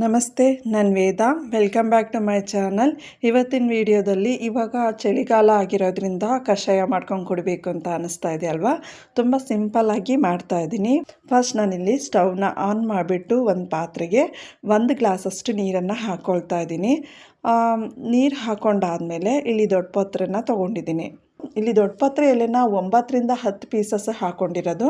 ನಮಸ್ತೆ, ನಾನು Veda. Welcome back to my channel. ಇವತ್ತಿನ ವಿಡಿಯೋದಲ್ಲಿ ಇವಾಗ ಚಳಿಗಾಲ ಆಗಿರೋದ್ರಿಂದ ಕಷಾಯ ಮಾಡ್ಕೊಂಡು ಕುಡಿಬೇಕು ಅಂತ ಅನ್ನಿಸ್ತಾ ಇದೆ ಅಲ್ವಾ. ತುಂಬ ಸಿಂಪಲ್ಲಾಗಿ ಮಾಡ್ತಾಯಿದ್ದೀನಿ. ಫಸ್ಟ್ ನಾನಿಲ್ಲಿ ಸ್ಟವ್ನ ಆನ್ ಮಾಡಿಬಿಟ್ಟು ಒಂದು ಪಾತ್ರೆಗೆ 1 ಗ್ಲಾಸಷ್ಟು ನೀರನ್ನು ಹಾಕ್ಕೊಳ್ತಾ ಇದ್ದೀನಿ. ನೀರು ಹಾಕ್ಕೊಂಡಾದಮೇಲೆ ಇಲ್ಲಿ ದೊಡ್ಡ ಪಾತ್ರೆನ ತೊಗೊಂಡಿದ್ದೀನಿ. ಇಲ್ಲಿ ದೊಡ್ಡ ಪಾತ್ರೆ ಎಲೆನ 9 ರಿಂದ 10 ಪೀಸಸ್ ಹಾಕ್ಕೊಂಡಿರೋದು.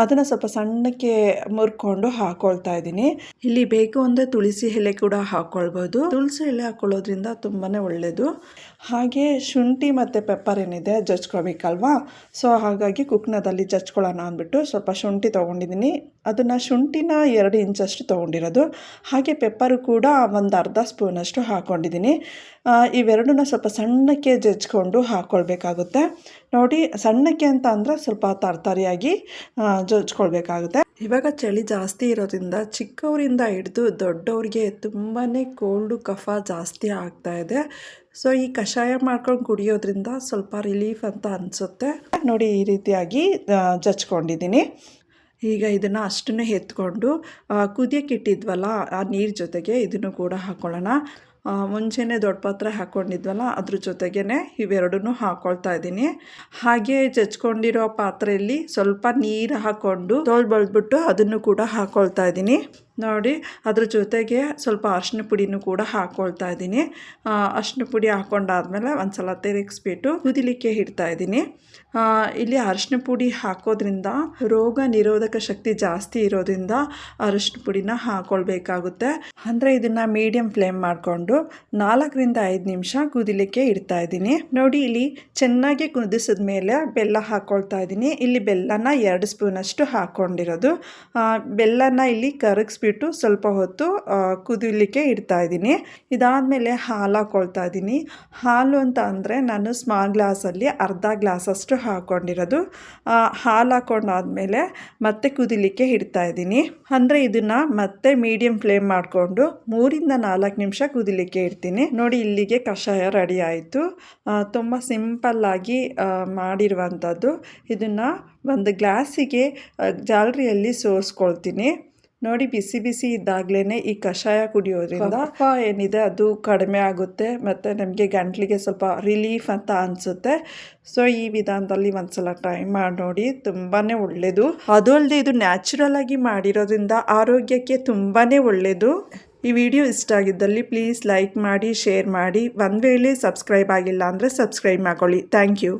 ಅದನ್ನು ಸ್ವಲ್ಪ ಸಣ್ಣಕ್ಕೆ ಮುರ್ಕೊಂಡು ಹಾಕ್ಕೊಳ್ತಾ ಇದ್ದೀನಿ. ಇಲ್ಲಿ ಬೇಕು ಅಂದರೆ ತುಳಸಿ ಎಲೆ ಕೂಡ ಹಾಕ್ಕೊಳ್ಬೋದು. ತುಳಸಿ ಎಲೆ ಹಾಕ್ಕೊಳ್ಳೋದ್ರಿಂದ ತುಂಬಾ ಒಳ್ಳೆಯದು. ಹಾಗೆ ಶುಂಠಿ ಮತ್ತು ಪೆಪ್ಪರ್ ಏನಿದೆ ಜಜ್ಕೋಬೇಕಲ್ವಾ. ಸೊ ಹಾಗಾಗಿ ಕುಕ್ನದಲ್ಲಿ ಜಜ್ಕೊಳ್ಳೋಣ ಅಂದ್ಬಿಟ್ಟು ಸ್ವಲ್ಪ ಶುಂಠಿ ತೊಗೊಂಡಿದ್ದೀನಿ. ಅದನ್ನು ಶುಂಠಿನ 2 ಇಂಚಷ್ಟು ತೊಗೊಂಡಿರೋದು. ಹಾಗೆ ಪೆಪ್ಪರು ಕೂಡ ಒಂದು ಅರ್ಧ ಸ್ಪೂನಷ್ಟು ಹಾಕ್ಕೊಂಡಿದ್ದೀನಿ. ಇವೆರಡನ್ನ ಸ್ವಲ್ಪ ಸಣ್ಣಕ್ಕೆ ಜಜ್ಕೊಂಡು ಹಾಕ್ಕೊಳ್ಬೇಕಾಗುತ್ತೆ. ನೋಡಿ, ಸಣ್ಣಕ್ಕೆ ಅಂತ ಅಂದರೆ ಸ್ವಲ್ಪ ತರಕಾರಿಯಾಗಿ ಜಜ್ಕೊಳ್ಬೇಕಾಗುತ್ತೆ. ಇವಾಗ ಚಳಿ ಜಾಸ್ತಿ ಇರೋದ್ರಿಂದ ಚಿಕ್ಕವರಿಂದ ಹಿಡಿದು ದೊಡ್ಡವ್ರಿಗೆ ತುಂಬಾ ಕೋಲ್ಡು ಕಫ ಜಾಸ್ತಿ ಆಗ್ತಾ ಇದೆ. ಸೊ ಈ ಕಷಾಯ ಮಾಡ್ಕೊಂಡು ಕುಡಿಯೋದ್ರಿಂದ ಸ್ವಲ್ಪ ರಿಲೀಫ್ ಅಂತ ಅನಿಸುತ್ತೆ. ನೋಡಿ, ಈ ರೀತಿಯಾಗಿ ಜಜ್ಕೊಂಡಿದ್ದೀನಿ. ಈಗ ಇದನ್ನು ಅಷ್ಟನ್ನು ಎತ್ಕೊಂಡು ಕುದಿಯೋಕೆ ಇಟ್ಟಿದ್ವಲ್ಲ ಆ ನೀರು ಜೊತೆಗೆ ಇದನ್ನು ಕೂಡ ಹಾಕ್ಕೊಳ್ಳೋಣ. ಮುಂಚೆನೇ ದೊಡ್ಡ ಪಾತ್ರೆ ಹಾಕ್ಕೊಂಡಿದ್ವಲ್ಲ ಅದ್ರ ಜೊತೆಗೇ ಇವೆರಡನ್ನೂ ಹಾಕ್ಕೊಳ್ತಾ ಇದ್ದೀನಿ. ಹಾಗೆ ಜಜ್ಕೊಂಡಿರೋ ಪಾತ್ರೆಯಲ್ಲಿ ಸ್ವಲ್ಪ ನೀರು ಹಾಕ್ಕೊಂಡು ತೊಳ್ಬಳ್ದ್ಬಿಟ್ಟು ಅದನ್ನು ಕೂಡ ಹಾಕ್ಕೊಳ್ತಾ ಇದ್ದೀನಿ. ನೋಡಿ, ಅದ್ರ ಜೊತೆಗೆ ಸ್ವಲ್ಪ ಅರಿಶಿನ ಪುಡಿನೂ ಕೂಡ ಹಾಕ್ಕೊಳ್ತಾ ಇದ್ದೀನಿ. ಅರಿಶಿನ ಪುಡಿ ಹಾಕ್ಕೊಂಡಾದ್ಮೇಲೆ ಒಂದು ಸಲ ತಿರುಗಿಸ್ಬಿಟ್ಟು ಕುದಿಲಿಕ್ಕೆ ಇಡ್ತಾ ಇದ್ದೀನಿ. ಇಲ್ಲಿ ಅರಿಶಿನ ಪುಡಿ ಹಾಕೋದ್ರಿಂದ ರೋಗ ನಿರೋಧಕ ಶಕ್ತಿ ಜಾಸ್ತಿ ಇರೋದ್ರಿಂದ ಅರಿಶಿನ ಪುಡಿನ ಹಾಕ್ಕೊಳ್ಬೇಕಾಗುತ್ತೆ. ಅಂದರೆ ಇದನ್ನು ಮೀಡಿಯಮ್ ಫ್ಲೇಮ್ ಮಾಡಿಕೊಂಡು 4 ರಿಂದ 5 ನಿಮಿಷ ಕುದಿಲಿಕ್ಕೆ ಇಡ್ತಾ ಇದ್ದೀನಿ. ನೋಡಿ, ಇಲ್ಲಿ ಚೆನ್ನಾಗಿ ಕುದಿಸಿದ ಮೇಲೆ ಬೆಲ್ಲ ಹಾಕ್ಕೊಳ್ತಾ ಇದ್ದೀನಿ. ಇಲ್ಲಿ ಬೆಲ್ಲನ 2 ಸ್ಪೂನಷ್ಟು ಹಾಕ್ಕೊಂಡಿರೋದು. ಬೆಲ್ಲನ ಇಲ್ಲಿ ಕರಗಿಸ್ಬಿಟ್ಟು ಸ್ವಲ್ಪ ಹೊತ್ತು ಕುದಿಲಿಕ್ಕೆ ಇಡ್ತಾ ಇದ್ದೀನಿ. ಇದಾದಮೇಲೆ ಹಾಲು ಹಾಕ್ಕೊಳ್ತಾ ಇದ್ದೀನಿ. ಹಾಲು ಅಂತ ಅಂದರೆ ನಾನು ಸ್ಮಾಲ್ ಗ್ಲಾಸಲ್ಲಿ ಅರ್ಧ ಗ್ಲಾಸಷ್ಟು ಹಾಕ್ಕೊಂಡಿರೋದು. ಹಾಲು ಹಾಕ್ಕೊಂಡಾದ್ಮೇಲೆ ಮತ್ತೆ ಕುದಿಲಿಕ್ಕೆ ಇಡ್ತಾ ಇದ್ದೀನಿ. ಅಂದರೆ ಇದನ್ನು ಮತ್ತೆ ಮೀಡಿಯಮ್ ಫ್ಲೇಮ್ ಮಾಡಿಕೊಂಡು 3 ರಿಂದ 4 ನಿಮಿಷ ಕುದಿಲಿಕ್ಕೆ ಇಡ್ತೀನಿ. ನೋಡಿ, ಇಲ್ಲಿಗೆ ಕಷಾಯ ರೆಡಿ ಆಯಿತು. ತುಂಬ ಸಿಂಪಲ್ಲಾಗಿ ಮಾಡಿರುವಂಥದ್ದು. ಇದನ್ನು ಒಂದು ಗ್ಲಾಸಿಗೆ ಜಾಲರಿಯಲ್ಲಿ ಸೋಸ್ಕೊಳ್ತೀನಿ. ನೋಡಿ, ಬಿಸಿ ಬಿಸಿ ಇದ್ದಾಗಲೇ ಈ ಕಷಾಯ ಕುಡಿಯೋದ್ರಿಂದ ಕಫ ಏನಿದೆ ಅದು ಕಡಿಮೆ ಆಗುತ್ತೆ ಮತ್ತು ನಮಗೆ ಗಂಟ್ಲಿಗೆ ಸ್ವಲ್ಪ ರಿಲೀಫ್ ಅಂತ ಅನಿಸುತ್ತೆ. ಸೊ ಈ ವಿಧಾನದಲ್ಲಿ ಒಂದ್ಸಲ ಟ್ರೈ ಮಾಡಿ ನೋಡಿ, ತುಂಬಾ ಒಳ್ಳೆಯದು. ಅದು ಅಲ್ಲದೆ ಇದು ನ್ಯಾಚುರಲ್ ಆಗಿ ಮಾಡಿರೋದ್ರಿಂದ ಆರೋಗ್ಯಕ್ಕೆ ತುಂಬಾ ಒಳ್ಳೆಯದು. ಈ ವಿಡಿಯೋ ಇಷ್ಟ ಆಗಿದ್ದಲ್ಲಿ ಪ್ಲೀಸ್ ಲೈಕ್ ಮಾಡಿ, ಶೇರ್ ಮಾಡಿ. ಒಂದು ವೇಳೆ ಸಬ್ಸ್ಕ್ರೈಬ್ ಆಗಿಲ್ಲ ಅಂದರೆ ಸಬ್ಸ್ಕ್ರೈಬ್ ಮಾಡ್ಕೊಳ್ಳಿ. Thank you.